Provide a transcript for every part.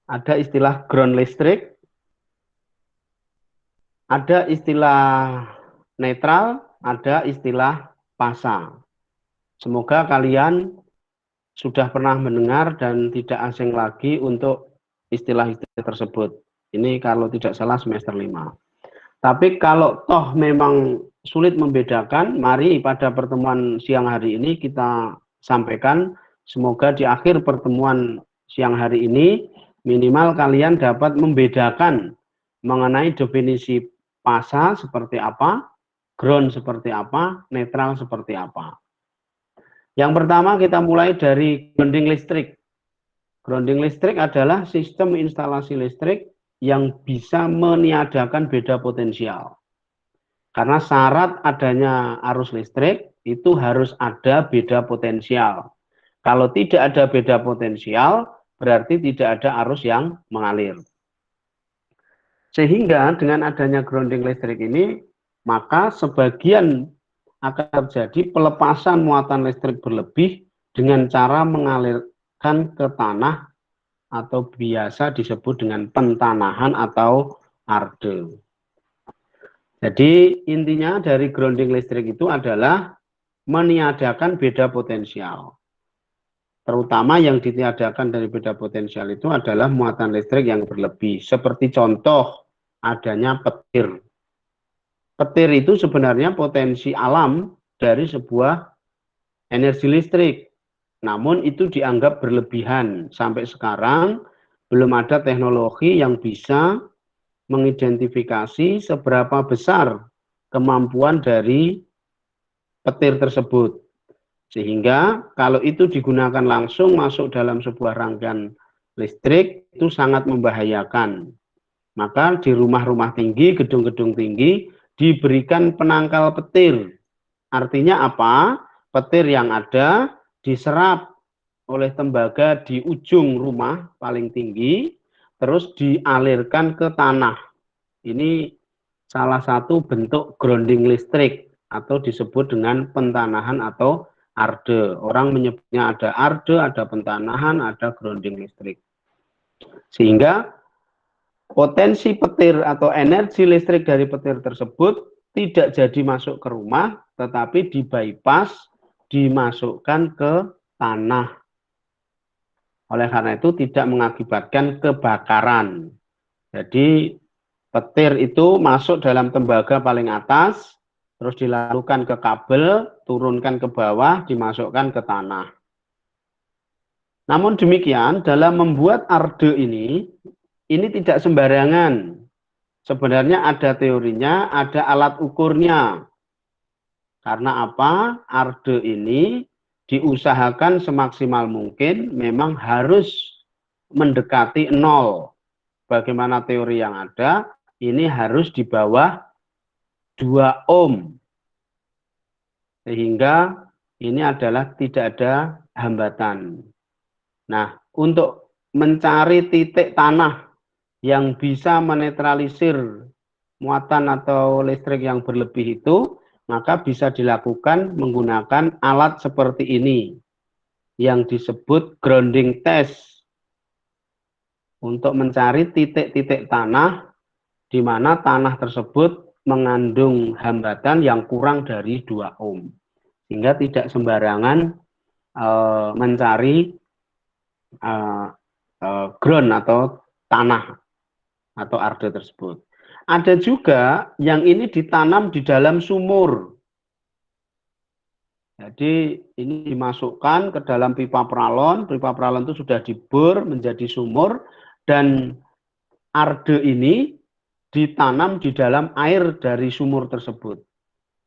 ada istilah ground listrik, ada istilah netral, ada istilah pasang. Semoga kalian sudah pernah mendengar dan tidak asing lagi untuk istilah-istilah tersebut. Ini kalau tidak salah semester 5. Tapi kalau toh memang sulit membedakan, mari pada pertemuan siang hari ini kita sampaikan. Semoga di akhir pertemuan siang hari ini minimal kalian dapat membedakan mengenai definisi pasa seperti apa, ground seperti apa, netral seperti apa. Yang pertama kita mulai dari grounding listrik. Grounding listrik adalah sistem instalasi listrik yang bisa meniadakan beda potensial. Karena syarat adanya arus listrik itu harus ada beda potensial. Kalau tidak ada beda potensial, berarti tidak ada arus yang mengalir. Sehingga dengan adanya grounding listrik ini, maka sebagian akan terjadi pelepasan muatan listrik berlebih dengan cara mengalirkan ke tanah atau biasa disebut dengan pentanahan atau arde. Jadi intinya dari grounding listrik itu adalah meniadakan beda potensial. Terutama yang ditiadakan dari beda potensial itu adalah muatan listrik yang berlebih. Seperti contoh adanya petir. Petir itu sebenarnya potensi alam dari sebuah energi listrik. Namun itu dianggap berlebihan. Sampai sekarang belum ada teknologi yang bisa mengidentifikasi seberapa besar kemampuan dari petir tersebut. Sehingga kalau itu digunakan langsung masuk dalam sebuah rangkaian listrik itu sangat membahayakan. Maka di rumah-rumah tinggi, gedung-gedung tinggi diberikan penangkal petir. Artinya apa? Petir yang ada diserap oleh tembaga di ujung rumah paling tinggi, terus dialirkan ke tanah. Ini salah satu bentuk grounding listrik atau disebut dengan pentanahan atau arde. Orang menyebutnya ada arde, ada pentanahan, ada grounding listrik. Sehingga potensi petir atau energi listrik dari petir tersebut tidak jadi masuk ke rumah, tetapi di bypass, dimasukkan ke tanah. Oleh karena itu tidak mengakibatkan kebakaran. Jadi petir itu masuk dalam tembaga paling atas, terus dilakukan ke kabel, turunkan ke bawah, dimasukkan ke tanah. Namun demikian, dalam membuat arde ini tidak sembarangan. Sebenarnya ada teorinya, ada alat ukurnya. Karena apa? Arde ini diusahakan semaksimal mungkin memang harus mendekati nol. Bagaimana teori yang ada, ini harus di bawah 2 ohm. Sehingga ini adalah tidak ada hambatan. Nah, untuk mencari titik tanah yang bisa menetralisir muatan atau listrik yang berlebih itu, maka bisa dilakukan menggunakan alat seperti ini yang disebut grounding test untuk mencari titik-titik tanah di mana tanah tersebut mengandung hambatan yang kurang dari 2 ohm. Sehingga tidak sembarangan mencari ground atau tanah atau arde tersebut. Ada juga yang ini ditanam di dalam sumur. Jadi ini dimasukkan ke dalam pipa peralon itu sudah dibor menjadi sumur, dan arde ini ditanam di dalam air dari sumur tersebut.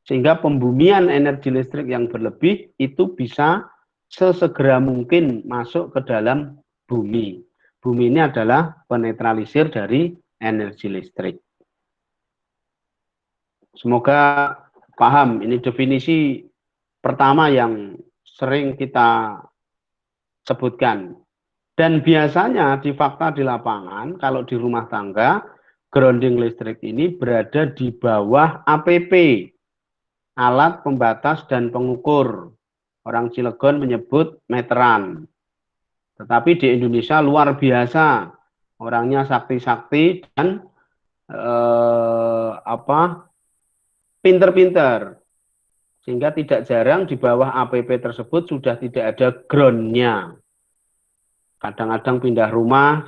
Sehingga pembumian energi listrik yang berlebih itu bisa sesegera mungkin masuk ke dalam bumi. Bumi ini adalah penetralisir dari energi listrik. Semoga paham, ini definisi pertama yang sering kita sebutkan. Dan biasanya di fakta di lapangan, kalau di rumah tangga, grounding listrik ini berada di bawah APP, alat pembatas dan pengukur. Orang Cilegon menyebut meteran. Tetapi di Indonesia luar biasa. Orangnya sakti-sakti dan pinter-pinter. Sehingga tidak jarang di bawah APP tersebut sudah tidak ada groundnya. Kadang-kadang pindah rumah,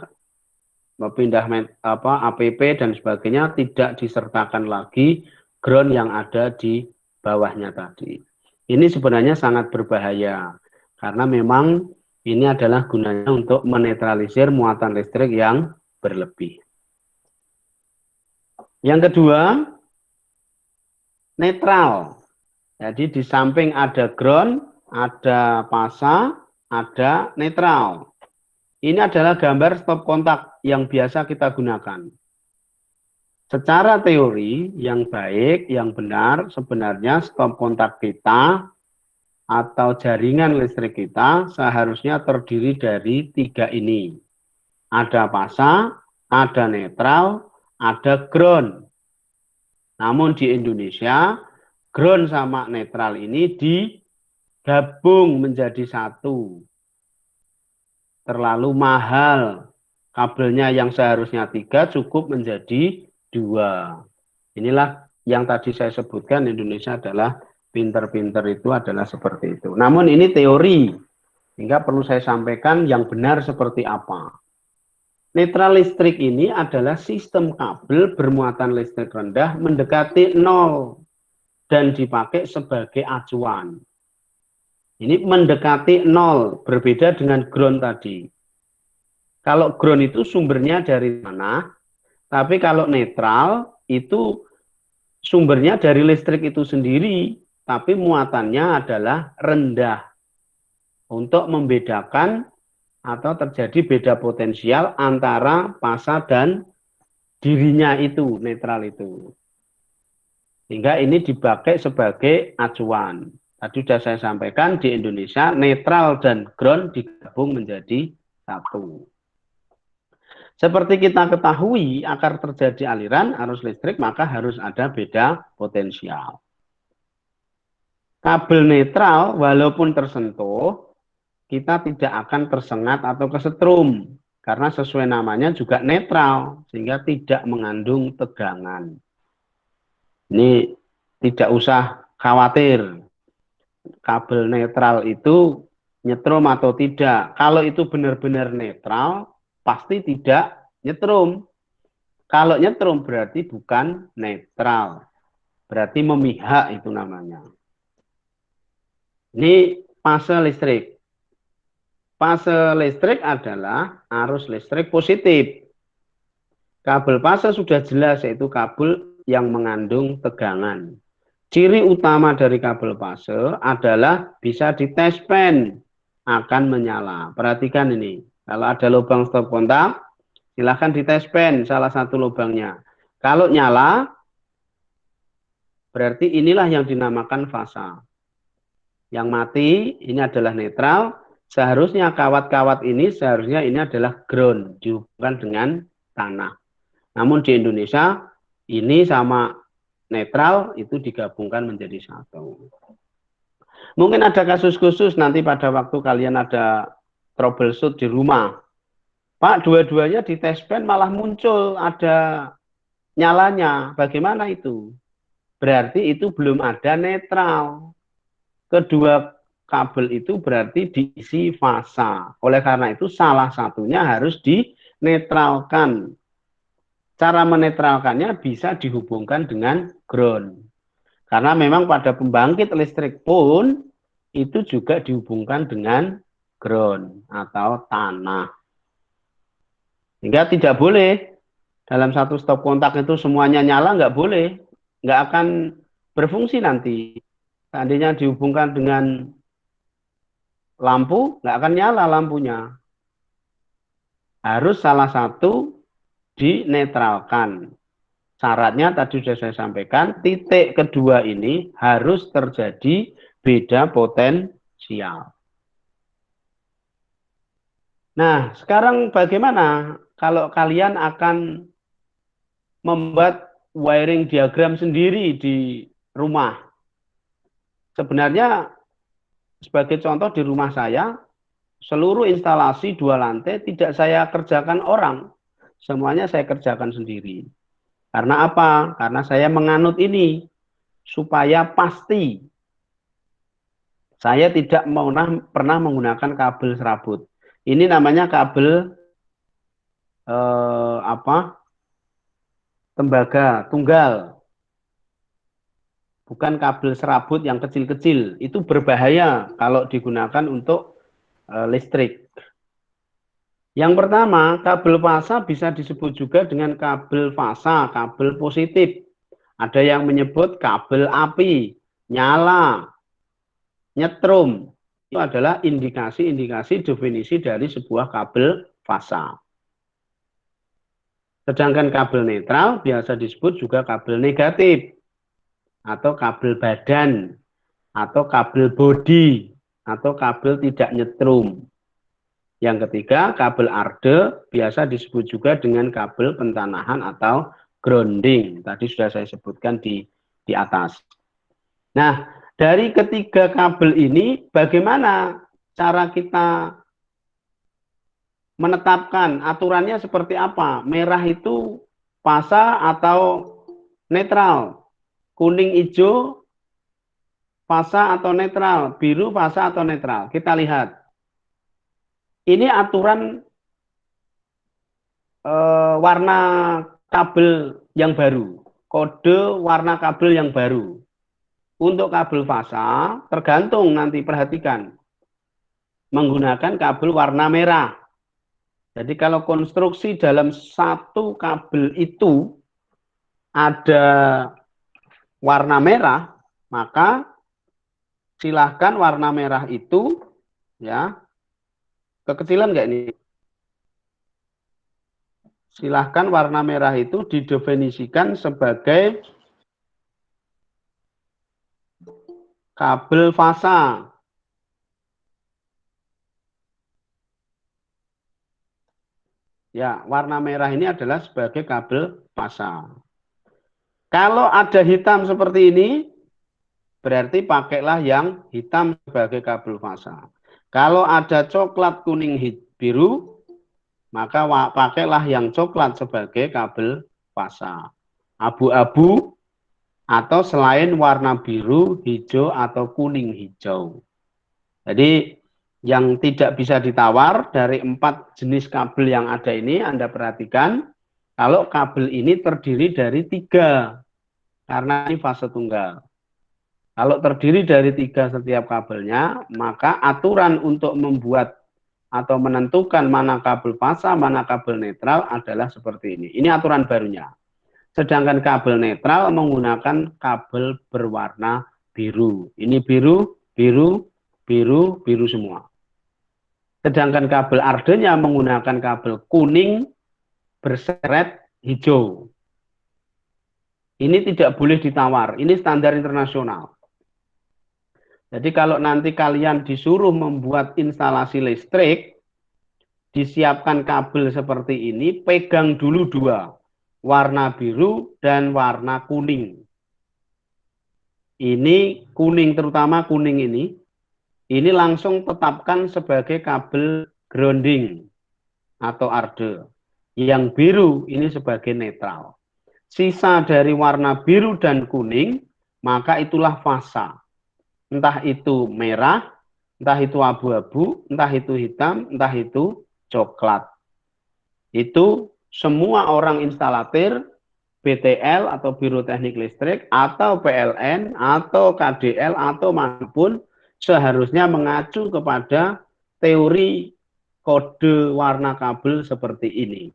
pindah APP dan sebagainya tidak disertakan lagi ground yang ada di bawahnya tadi. Ini sebenarnya sangat berbahaya karena memang ini adalah gunanya untuk menetralisir muatan listrik yang berlebih. Yang kedua, netral. Jadi di samping ada ground, ada pasa, ada netral. Ini adalah gambar stop kontak yang biasa kita gunakan. Secara teori yang baik, yang benar, sebenarnya stop kontak kita atau jaringan listrik kita seharusnya terdiri dari 3 ini. Ada pasa, ada netral, ada ground. Namun di Indonesia, ground sama netral ini digabung menjadi satu. Terlalu mahal. Kabelnya yang seharusnya 3 cukup menjadi 2. Inilah yang tadi saya sebutkan, Indonesia adalah pinter-pinter itu adalah seperti itu. Namun ini teori, sehingga perlu saya sampaikan yang benar seperti apa. Netral listrik ini adalah sistem kabel bermuatan listrik rendah mendekati 0 dan dipakai sebagai acuan. Ini mendekati 0, berbeda dengan ground tadi. Kalau ground itu sumbernya dari mana, tapi kalau netral itu sumbernya dari listrik itu sendiri, tapi muatannya adalah rendah. Untuk membedakan atau terjadi beda potensial antara pasa dan dirinya itu, netral itu. Sehingga ini dipakai sebagai acuan. Tadi sudah saya sampaikan di Indonesia netral dan ground digabung menjadi satu. Seperti kita ketahui, agar terjadi aliran arus listrik maka harus ada beda potensial. Kabel netral walaupun tersentuh, kita tidak akan tersengat atau kesetrum. Karena sesuai namanya juga netral, sehingga tidak mengandung tegangan. Ini tidak usah khawatir. Kabel netral itu nyetrum atau tidak. Kalau itu benar-benar netral, pasti tidak nyetrum. Kalau nyetrum berarti bukan netral. Berarti memihak itu namanya. Ini fase listrik. Fase listrik adalah arus listrik positif. Kabel fase sudah jelas, yaitu kabel yang mengandung tegangan. Ciri utama dari kabel fase adalah bisa dites pen, akan menyala. Perhatikan ini, kalau ada lubang stop kontak, silahkan dites pen salah satu lubangnya. Kalau nyala, berarti inilah yang dinamakan fasa. Yang mati, ini adalah netral. Seharusnya kawat-kawat ini, seharusnya ini adalah ground, dihubungkan dengan tanah. Namun di Indonesia, ini sama netral itu digabungkan menjadi satu. Mungkin ada kasus khusus nanti pada waktu kalian ada troubleshoot di rumah. Pak, dua-duanya di tes pen malah muncul ada nyalanya. Bagaimana itu? Berarti itu belum ada netral. Kedua kabel itu berarti diisi fasa. Oleh karena itu salah satunya harus dinetralkan. Cara menetralkannya bisa dihubungkan dengan ground. Karena memang pada pembangkit listrik pun itu juga dihubungkan dengan ground atau tanah. Sehingga tidak boleh dalam satu stop kontak itu semuanya nyala, nggak boleh. Nggak akan berfungsi nanti. Seandainya dihubungkan dengan lampu, nggak akan nyala lampunya. Harus salah satu dinetralkan. Syaratnya tadi sudah saya sampaikan, titik kedua ini harus terjadi beda potensial. Nah, sekarang bagaimana kalau kalian akan membuat wiring diagram sendiri di rumah? Sebenarnya sebagai contoh di rumah saya, seluruh instalasi 2 lantai tidak saya kerjakan orang. semuanya saya kerjakan sendiri. Karena apa? Karena saya menganut ini supaya pasti saya tidak pernah menggunakan kabel serabut. Ini namanya kabel tembaga tunggal, bukan kabel serabut yang kecil-kecil. Itu berbahaya kalau digunakan untuk listrik. Yang pertama, kabel fasa bisa disebut juga dengan kabel fasa, kabel positif. Ada yang menyebut kabel api, nyala, nyetrum. Itu adalah indikasi-indikasi definisi dari sebuah kabel fasa. Sedangkan kabel netral biasa disebut juga kabel negatif, atau kabel badan, atau kabel bodi, atau kabel tidak nyetrum. Yang ketiga, kabel arde biasa disebut juga dengan kabel pentanahan atau grounding. Tadi sudah saya sebutkan di atas. Nah, dari ketiga kabel ini, bagaimana cara kita menetapkan aturannya seperti apa? Merah itu fasa atau netral? Kuning hijau fasa atau netral? Biru fasa atau netral? Kita lihat. Ini aturan warna kabel yang baru, kode warna kabel yang baru. Untuk kabel fasa, tergantung nanti perhatikan, menggunakan kabel warna merah. Jadi kalau konstruksi dalam satu kabel itu ada warna merah, maka silahkan warna merah itu, ya, kekecilan nggak ini? Silahkan warna merah itu didefinisikan sebagai kabel fasa. Ya, warna merah ini adalah sebagai kabel fasa. Kalau ada hitam seperti ini, berarti pakailah yang hitam sebagai kabel fasa. Kalau ada coklat, kuning, biru, maka pakailah yang coklat sebagai kabel fasa. Abu-abu atau selain warna biru, hijau, atau kuning hijau. Jadi yang tidak bisa ditawar dari 4 jenis kabel yang ada ini, Anda perhatikan, kalau kabel ini terdiri dari 3, karena ini fase tunggal. Kalau terdiri dari 3 setiap kabelnya, maka aturan untuk membuat atau menentukan mana kabel fasa, mana kabel netral adalah seperti ini. Ini aturan barunya. Sedangkan kabel netral menggunakan kabel berwarna biru. Ini biru, biru, biru, biru semua. Sedangkan kabel ardenya menggunakan kabel kuning berseret hijau. Ini tidak boleh ditawar. Ini standar internasional. Jadi kalau nanti kalian disuruh membuat instalasi listrik, disiapkan kabel seperti ini, pegang dulu 2. Warna biru dan warna kuning. Ini kuning, terutama kuning ini langsung tetapkan sebagai kabel grounding atau arde. Yang biru ini sebagai netral. Sisa dari warna biru dan kuning, maka itulah fasa. Entah itu merah, entah itu abu-abu, entah itu hitam, entah itu coklat. Itu semua orang instalatir BTL atau Biro Teknik Listrik atau PLN atau KDL atau manapun seharusnya mengacu kepada teori kode warna kabel seperti ini.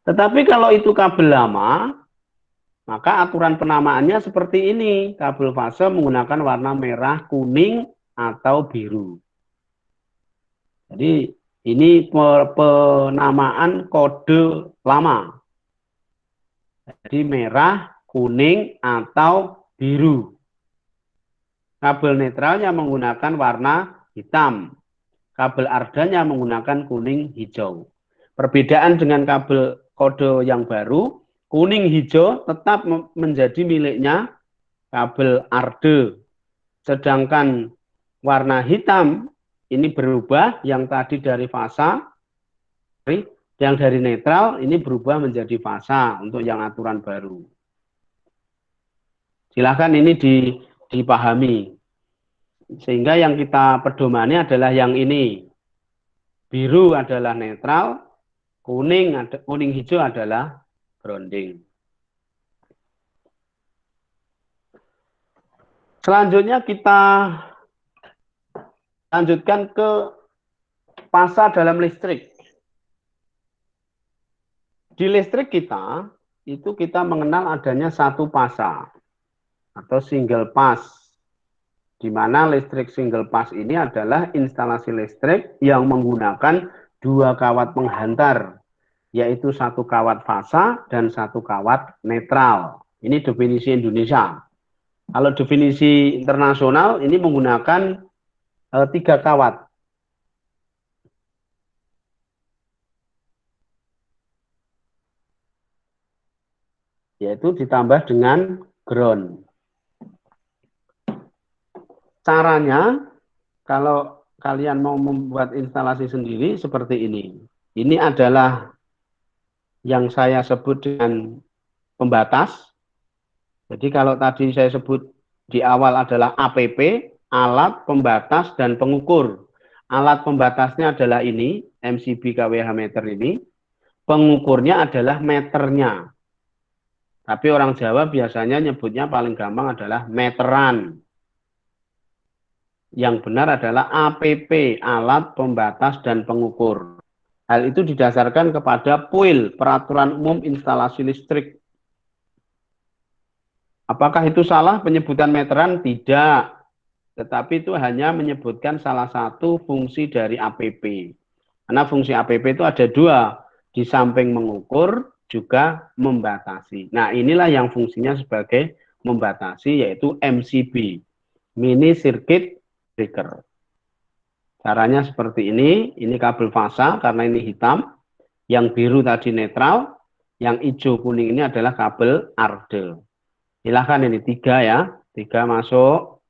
Tetapi kalau itu kabel lama, maka aturan penamaannya seperti ini. Kabel fase menggunakan warna merah, kuning, atau biru. Jadi ini penamaan kode lama. Jadi merah, kuning, atau biru. Kabel netralnya menggunakan warna hitam. Kabel ardanya menggunakan kuning, hijau. Perbedaan dengan kabel kode yang baru, kuning hijau tetap menjadi miliknya kabel arde. Sedangkan warna hitam ini berubah, yang tadi dari fasa Yang dari netral ini berubah menjadi fasa untuk yang aturan baru. Silahkan ini dipahami. Sehingga yang kita pedomani adalah yang ini. Biru adalah netral, kuning hijau adalah grounding. Selanjutnya kita lanjutkan ke fasa dalam listrik. Di listrik kita, itu kita mengenal adanya satu fasa atau single pass, di mana listrik single pass ini adalah instalasi listrik yang menggunakan dua kawat penghantar, yaitu satu kawat fasa dan satu kawat netral. Ini definisi Indonesia. Kalau definisi internasional ini menggunakan 3 kawat. Yaitu ditambah dengan ground. Caranya, kalau kalian mau membuat instalasi sendiri seperti ini. Ini adalah yang saya sebut dengan pembatas. Jadi kalau tadi saya sebut di awal adalah APP, alat pembatas dan pengukur. Alat pembatasnya adalah ini, MCB kWh meter ini. Pengukurnya adalah meternya. Tapi orang Jawa biasanya nyebutnya paling gampang adalah meteran. Yang benar adalah APP, alat pembatas dan pengukur. Hal itu didasarkan kepada PUIL, Peraturan Umum Instalasi Listrik. Apakah itu salah penyebutan meteran? Tidak. Tetapi itu hanya menyebutkan salah satu fungsi dari APP. Karena fungsi APP itu ada dua. Di samping mengukur, juga membatasi. Nah, inilah yang fungsinya sebagai membatasi, yaitu MCB, Mini Circuit Breaker. Caranya seperti ini kabel fasa karena ini hitam, yang biru tadi netral, yang hijau kuning ini adalah kabel arde. Silahkan ini 3 ya, 3 masuk,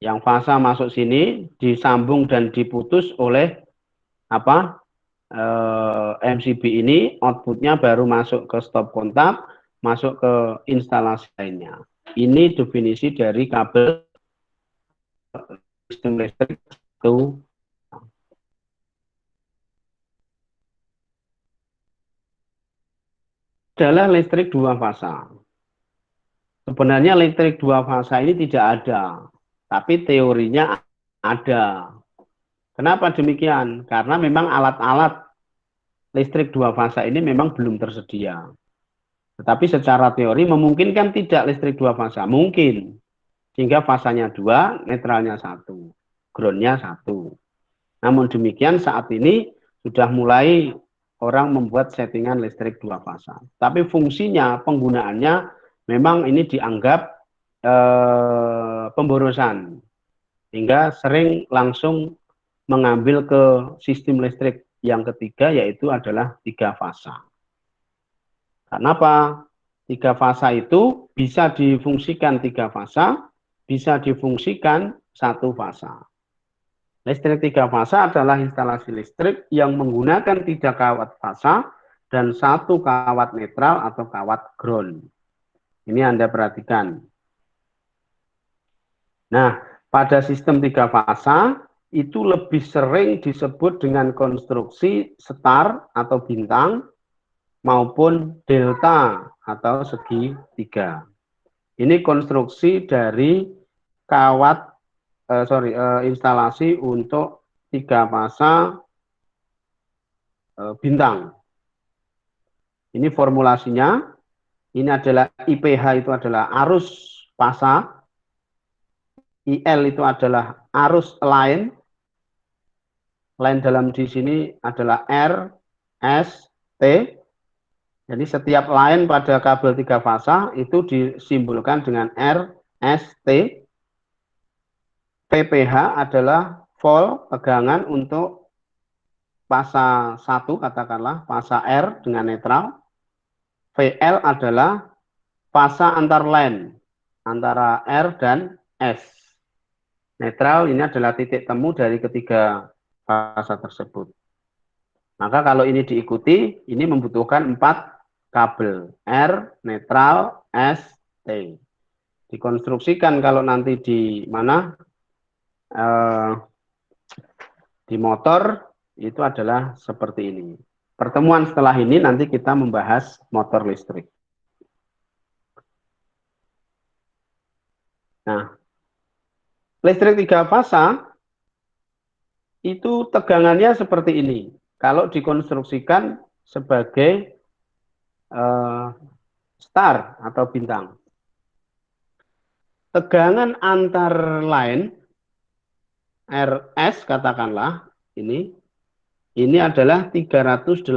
yang fasa masuk sini, disambung dan diputus oleh apa? MCB ini, outputnya baru masuk ke stop kontak, masuk ke instalasi lainnya. Ini definisi dari kabel sistem listrik itu adalah listrik dua fasa. Sebenarnya listrik dua fasa ini tidak ada, tapi teorinya ada. Kenapa demikian? Karena memang alat-alat listrik dua fasa ini memang belum tersedia. Tetapi secara teori memungkinkan tidak listrik dua fasa? Mungkin. Sehingga fasanya 2, netralnya 1, groundnya 1. Namun demikian saat ini sudah mulai orang membuat settingan listrik dua fasa. Tapi fungsinya, penggunaannya memang ini dianggap pemborosan. Hingga sering langsung mengambil ke sistem listrik yang ketiga, yaitu adalah 3 fasa. Kenapa? 3 fasa itu bisa difungsikan 3 fasa, bisa difungsikan 1 fasa. Listrik 3 fasa adalah instalasi listrik yang menggunakan 3 kawat fasa dan 1 kawat netral atau kawat ground. Ini Anda perhatikan. Nah, pada sistem 3 fasa itu lebih sering disebut dengan konstruksi star atau bintang maupun delta atau segitiga. Ini konstruksi dari kawat instalasi untuk 3 fasa bintang. Ini formulasinya. Ini adalah IPH itu adalah arus fasa, IL itu adalah arus line. Line dalam di sini adalah R, S, T. Jadi setiap line pada kabel 3 fasa itu disimbolkan dengan R, S, T. PPH adalah volt tegangan untuk fasa 1, katakanlah fasa R dengan netral. VL adalah fasa antar line antara R dan S. Netral ini adalah titik temu dari ketiga fasa tersebut. Maka kalau ini diikuti, ini membutuhkan 4 kabel. R, netral, S, T. Dikonstruksikan kalau nanti di mana? Di motor itu adalah seperti ini. Pertemuan setelah ini nanti kita membahas motor listrik. Nah, listrik 3 fasa itu tegangannya seperti ini. Kalau dikonstruksikan sebagai star atau bintang. Tegangan antar line RS katakanlah ini adalah 380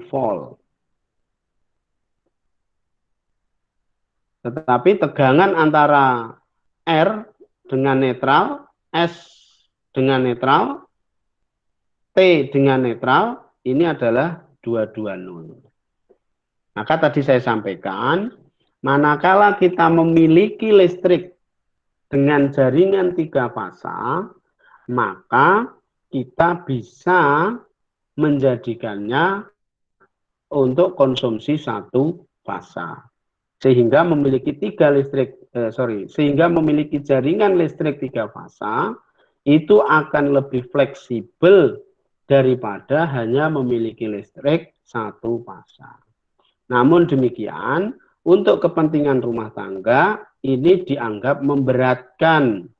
volt. Tetapi tegangan antara R dengan netral, S dengan netral, T dengan netral, ini adalah 220. Maka tadi saya sampaikan, manakala kita memiliki listrik dengan jaringan 3 fasa, maka kita bisa menjadikannya untuk konsumsi 1 fasa. Sehingga memiliki sehingga memiliki jaringan listrik 3 fasa itu akan lebih fleksibel daripada hanya memiliki listrik 1 fasa. Namun demikian, untuk kepentingan rumah tangga ini dianggap memberatkan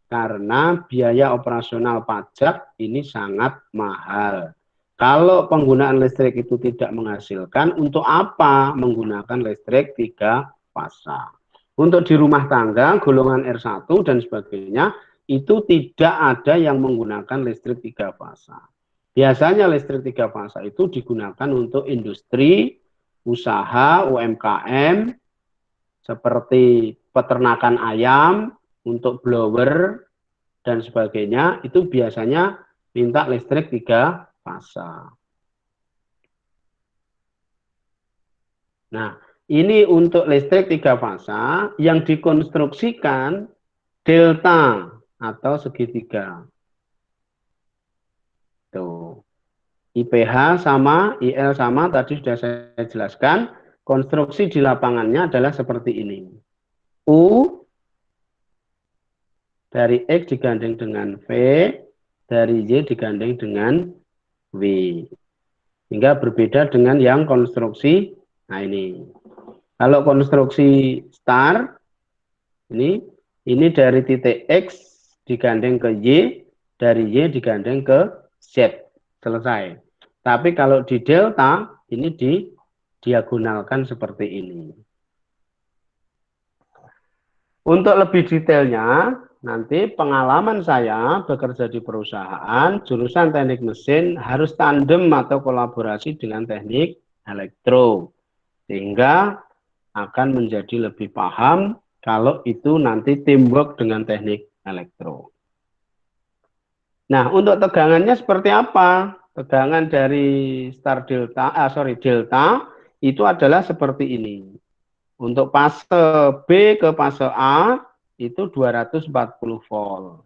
karena biaya operasional pajak ini sangat mahal. Kalau penggunaan listrik itu tidak menghasilkan, untuk apa menggunakan listrik 3 fasa? Untuk di rumah tangga, golongan R1 dan sebagainya, itu tidak ada yang menggunakan listrik 3 fasa. Biasanya listrik 3 fasa itu digunakan untuk industri, usaha, UMKM, seperti peternakan ayam, untuk blower, dan sebagainya, itu biasanya minta listrik 3 fasa. Nah, ini untuk listrik 3 fasa yang dikonstruksikan delta atau segitiga. Tuh. IPH sama, IL sama, tadi sudah saya jelaskan. Konstruksi di lapangannya adalah seperti ini. U dari X digandeng dengan V, dari Y digandeng dengan W. Hingga berbeda dengan yang konstruksi, nah ini. Kalau konstruksi star, ini dari titik X digandeng ke Y, dari Y digandeng ke Z. Selesai. Tapi kalau di delta, ini diagonalkan seperti ini. Untuk lebih detailnya, nanti pengalaman saya bekerja di perusahaan, jurusan teknik mesin harus tandem atau kolaborasi dengan teknik elektro. Sehingga akan menjadi lebih paham kalau itu nanti teamwork dengan teknik elektro. Nah, untuk tegangannya seperti apa? Tegangan dari delta itu adalah seperti ini. Untuk fase B ke fase A itu 240 volt.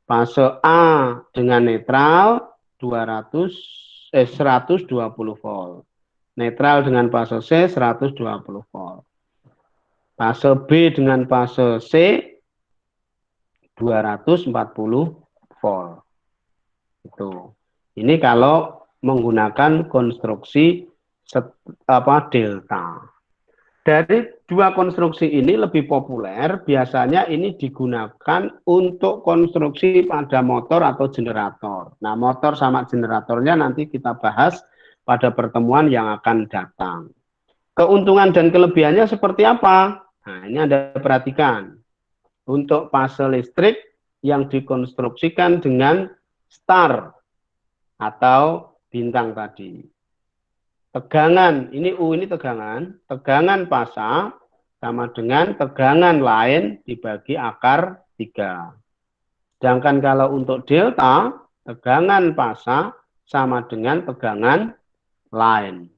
Fase A dengan netral 120 volt. Netral dengan fase C 120 volt. Fase B dengan fase C 240 volt. Itu. Ini kalau menggunakan konstruksi delta. Dari 2 konstruksi ini lebih populer, biasanya ini digunakan untuk konstruksi pada motor atau generator. Nah, motor sama generatornya nanti kita bahas pada pertemuan yang akan datang. Keuntungan dan kelebihannya seperti apa? Nah, ini Anda perhatikan. Untuk fase listrik yang dikonstruksikan dengan star atau bintang tadi. Tegangan, ini U ini tegangan fasa sama dengan tegangan lain dibagi akar 3. Sedangkan kalau untuk delta, tegangan fasa sama dengan tegangan lain.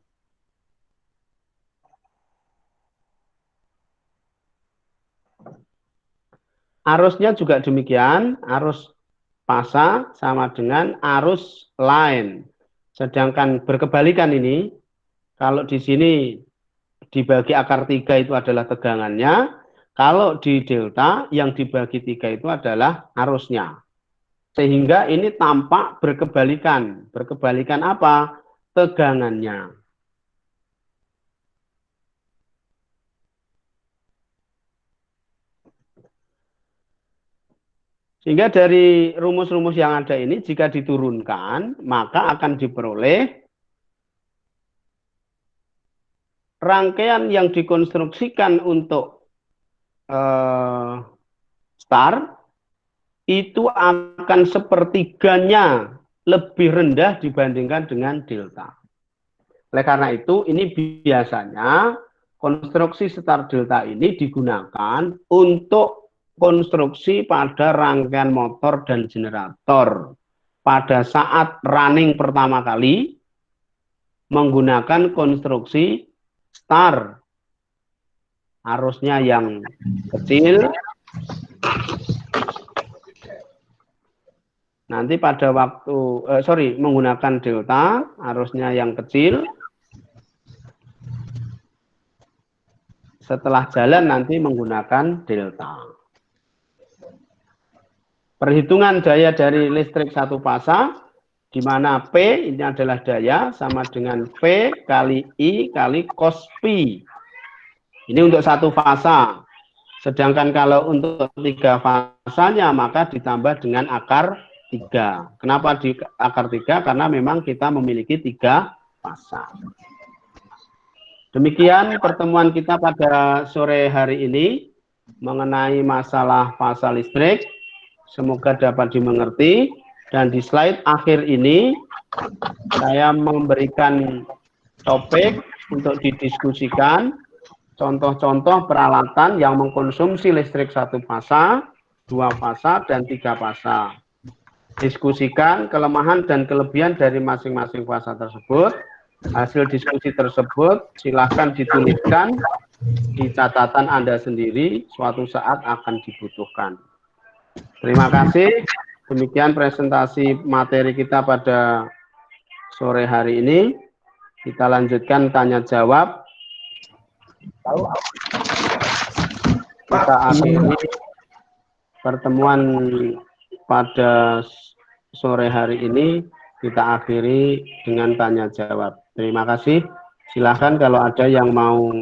Arusnya juga demikian, arus fasa sama dengan arus line. Sedangkan berkebalikan ini, kalau di sini dibagi akar 3 itu adalah tegangannya, kalau di delta yang dibagi 3 itu adalah arusnya. Sehingga ini tampak berkebalikan. Berkebalikan apa? Tegangannya. Sehingga dari rumus-rumus yang ada ini, jika diturunkan, maka akan diperoleh rangkaian yang dikonstruksikan untuk star, itu akan sepertiganya lebih rendah dibandingkan dengan delta. Oleh karena itu, ini biasanya konstruksi star delta ini digunakan untuk konstruksi pada rangkaian motor dan generator. Pada saat running pertama kali, menggunakan konstruksi star. Arusnya yang kecil. Nanti pada waktu, menggunakan delta, arusnya yang kecil. Setelah jalan nanti menggunakan delta. Perhitungan daya dari listrik satu fasa, di mana P ini adalah daya, sama dengan V kali I kali cos pi. Ini untuk satu fasa. Sedangkan kalau untuk 3 fasanya, maka ditambah dengan akar 3. Kenapa di akar 3? Karena memang kita memiliki 3 fasa. Demikian pertemuan kita pada sore hari ini mengenai masalah fasa listrik. Semoga dapat dimengerti. Dan di slide akhir ini, saya memberikan topik untuk didiskusikan. Contoh-contoh peralatan yang mengkonsumsi listrik satu fasa, 2 fasa, dan 3 fasa. Diskusikan kelemahan dan kelebihan dari masing-masing fasa tersebut. Hasil diskusi tersebut silahkan dituliskan di catatan Anda sendiri, suatu saat akan dibutuhkan. Terima kasih. Demikian presentasi materi kita pada sore hari ini. Kita lanjutkan tanya jawab. Kita akhiri pertemuan pada sore hari ini, kita akhiri dengan tanya jawab. Terima kasih. Silahkan kalau ada yang mau